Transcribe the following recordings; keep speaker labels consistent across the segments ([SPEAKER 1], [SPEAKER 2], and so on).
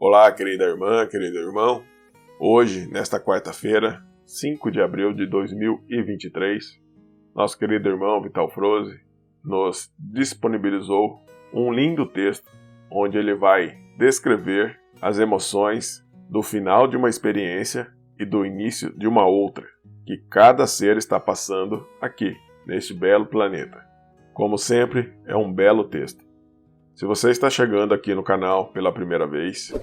[SPEAKER 1] Olá, querida irmã, querido irmão. Hoje, nesta quarta-feira, 5 de abril de 2023, nosso querido irmão Vital Froze nos disponibilizou um lindo texto onde ele vai descrever as emoções do final de uma experiência e do início de uma outra, que cada ser está passando aqui, neste belo planeta. Como sempre, é um belo texto. Se você está chegando aqui no canal pela primeira vez,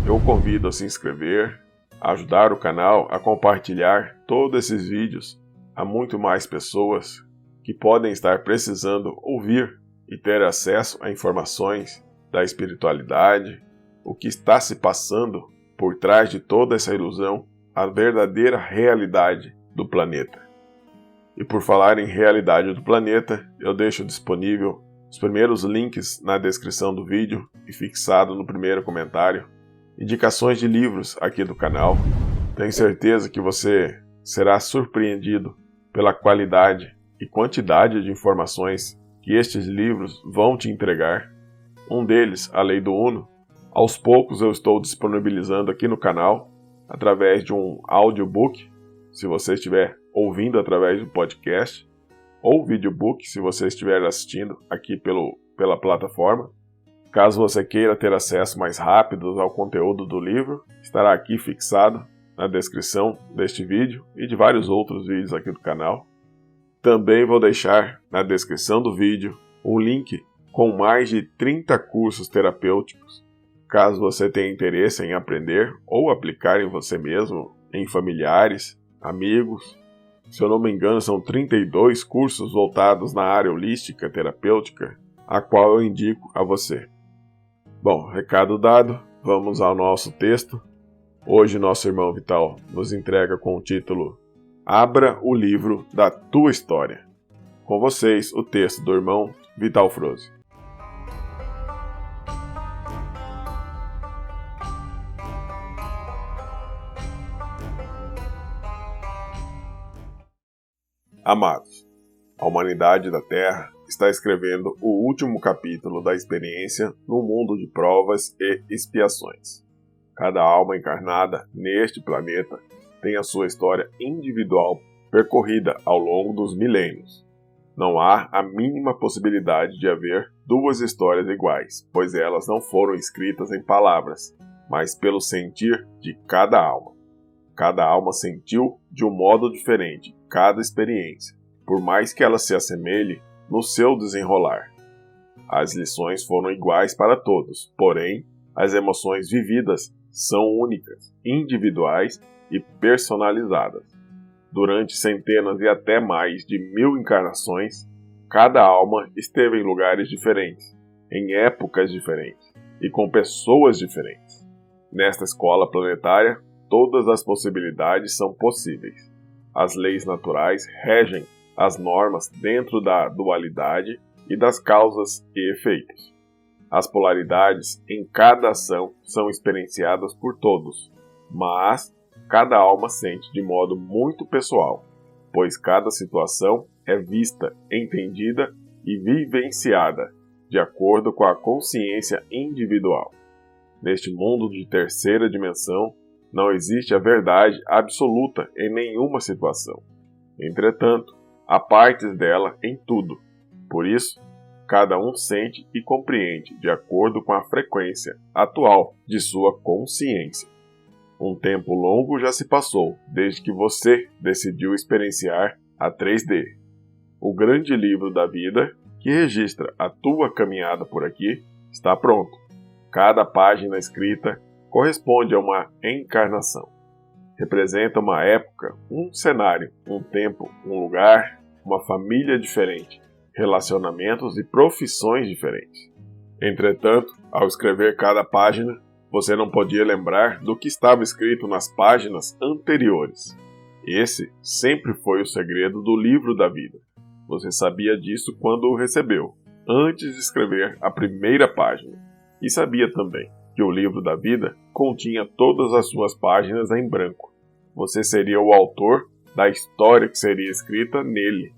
[SPEAKER 1] eu o convido a se inscrever, a ajudar o canal a compartilhar todos esses vídeos a muito mais pessoas que podem estar precisando ouvir e ter acesso a informações da espiritualidade, o que está se passando por trás de toda essa ilusão, a verdadeira realidade do planeta. E por falar em realidade do planeta, eu deixo disponível os primeiros links na descrição do vídeo e fixado no primeiro comentário, indicações de livros aqui do canal. Tenho certeza que você será surpreendido pela qualidade e quantidade de informações que estes livros vão te entregar. Um deles, A Lei do Uno, aos poucos eu estou disponibilizando aqui no canal através de um audiobook, se você estiver ouvindo através do podcast, ou videobook, se você estiver assistindo aqui pela plataforma. Caso você queira ter acesso mais rápido ao conteúdo do livro, estará aqui fixado na descrição deste vídeo e de vários outros vídeos aqui do canal. Também vou deixar na descrição do vídeo um link com mais de 30 cursos terapêuticos, caso você tenha interesse em aprender ou aplicar em você mesmo, em familiares, amigos. Se eu não me engano, são 32 cursos voltados na área holística terapêutica, a qual eu indico a você. Bom, recado dado, vamos ao nosso texto. Hoje nosso irmão Vital nos entrega com o título Abra o livro da tua história. Com vocês, o texto do irmão Vital Froze. Amados, a humanidade da Terra está escrevendo o último capítulo da experiência no mundo de provas e expiações. Cada alma encarnada neste planeta tem a sua história individual percorrida ao longo dos milênios. Não há a mínima possibilidade de haver duas histórias iguais, pois elas não foram escritas em palavras, mas pelo sentir de cada alma. Cada alma sentiu de um modo diferente cada experiência, por mais que ela se assemelhe no seu desenrolar. As lições foram iguais para todos, porém, as emoções vividas são únicas, individuais e personalizadas. Durante centenas e até mais de 1000 encarnações, cada alma esteve em lugares diferentes, em épocas diferentes e com pessoas diferentes. Nesta escola planetária, todas as possibilidades são possíveis. As leis naturais regem as normas dentro da dualidade e das causas e efeitos. As polaridades em cada ação são experienciadas por todos, mas cada alma sente de modo muito pessoal, pois cada situação é vista, entendida e vivenciada de acordo com a consciência individual. Neste mundo de terceira dimensão, não existe a verdade absoluta em nenhuma situação. Entretanto, há partes dela em tudo. Por isso, cada um sente e compreende de acordo com a frequência atual de sua consciência. Um tempo longo já se passou desde que você decidiu experienciar a 3D. O grande livro da vida, que registra a tua caminhada por aqui, está pronto. Cada página escrita corresponde a uma encarnação. Representa uma época, um cenário, um tempo, um lugar, uma família diferente, relacionamentos e profissões diferentes. Entretanto, ao escrever cada página, você não podia lembrar do que estava escrito nas páginas anteriores. Esse sempre foi o segredo do livro da vida. Você sabia disso quando o recebeu, antes de escrever a primeira página. E sabia também que o livro da vida continha todas as suas páginas em branco. Você seria o autor da história que seria escrita nele.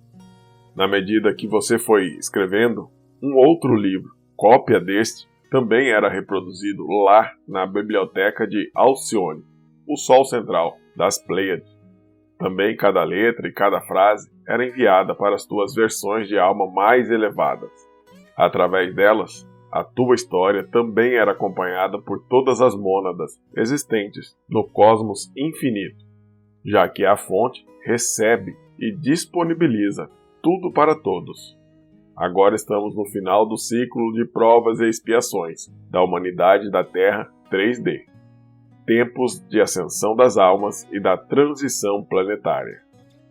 [SPEAKER 1] Na medida que você foi escrevendo um outro livro, cópia deste, também era reproduzido lá na biblioteca de Alcione, o Sol Central das Pleiades. Também cada letra e cada frase era enviada para as tuas versões de alma mais elevadas. Através delas, a tua história também era acompanhada por todas as mônadas existentes no cosmos infinito, já que a fonte recebe e disponibiliza tudo para todos. Agora estamos no final do ciclo de provas e expiações da humanidade da Terra 3D. Tempos de ascensão das almas e da transição planetária.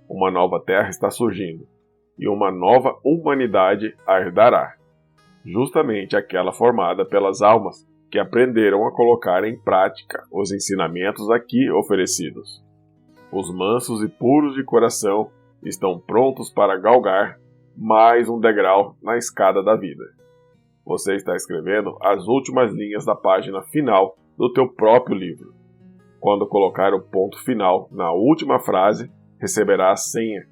[SPEAKER 1] Uma nova Terra está surgindo, e uma nova humanidade a herdará. Justamente aquela formada pelas almas que aprenderam a colocar em prática os ensinamentos aqui oferecidos. Os mansos e puros de coração estão prontos para galgar mais um degrau na escada da vida. Você está escrevendo as últimas linhas da página final do teu próprio livro. Quando colocar o ponto final na última frase, receberá a senha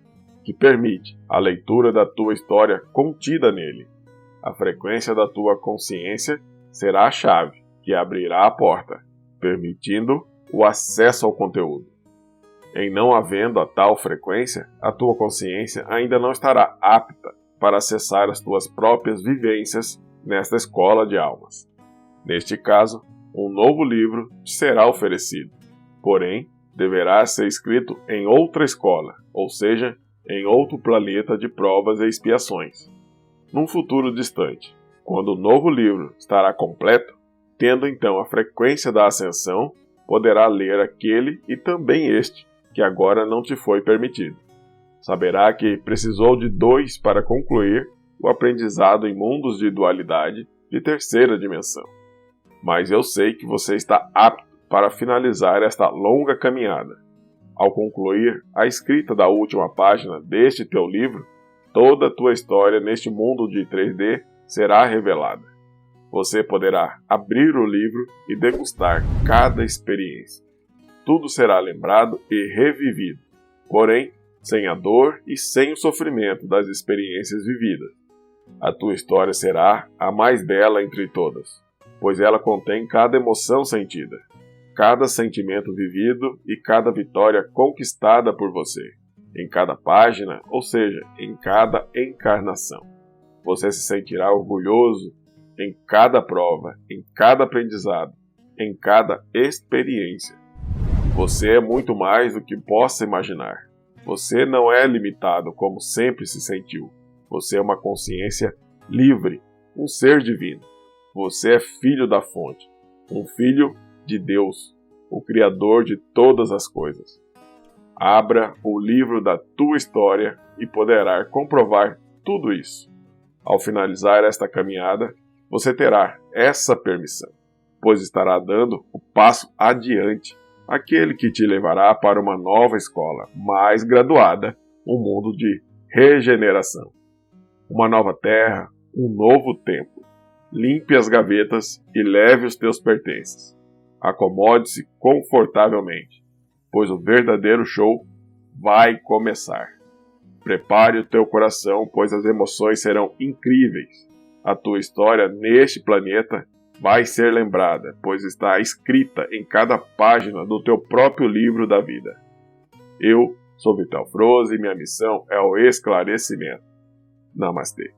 [SPEAKER 1] que permite a leitura da tua história contida nele. A frequência da tua consciência será a chave que abrirá a porta, permitindo o acesso ao conteúdo. Em não havendo a tal frequência, a tua consciência ainda não estará apta para acessar as tuas próprias vivências nesta escola de almas. Neste caso, um novo livro te será oferecido, porém, deverá ser escrito em outra escola, ou seja, em outro planeta de provas e expiações. Num futuro distante, quando o novo livro estará completo, tendo então a frequência da ascensão, poderá ler aquele e também este, que agora não te foi permitido. Saberá que precisou de 2 para concluir o aprendizado em mundos de dualidade de terceira dimensão. Mas eu sei que você está apto para finalizar esta longa caminhada. Ao concluir a escrita da última página deste teu livro, toda a tua história neste mundo de 3D será revelada. Você poderá abrir o livro e degustar cada experiência. Tudo será lembrado e revivido, porém, sem a dor e sem o sofrimento das experiências vividas. A tua história será a mais bela entre todas, pois ela contém cada emoção sentida, cada sentimento vivido e cada vitória conquistada por você, em cada página, ou seja, em cada encarnação. Você se sentirá orgulhoso em cada prova, em cada aprendizado, em cada experiência. Você é muito mais do que possa imaginar. Você não é limitado como sempre se sentiu. Você é uma consciência livre, um ser divino. Você é filho da fonte, um filho de Deus, o Criador de todas as coisas. Abra o livro da tua história e poderá comprovar tudo isso. Ao finalizar esta caminhada, você terá essa permissão, pois estará dando o passo adiante, aquele que te levará para uma nova escola, mais graduada, um mundo de regeneração. Uma nova terra, um novo tempo. Limpe as gavetas e leve os teus pertences. Acomode-se confortavelmente, pois o verdadeiro show vai começar. Prepare o teu coração, pois as emoções serão incríveis. A tua história neste planeta vai ser lembrada, pois está escrita em cada página do teu próprio livro da vida. Eu sou Vital Froze e minha missão é o esclarecimento. Namastê.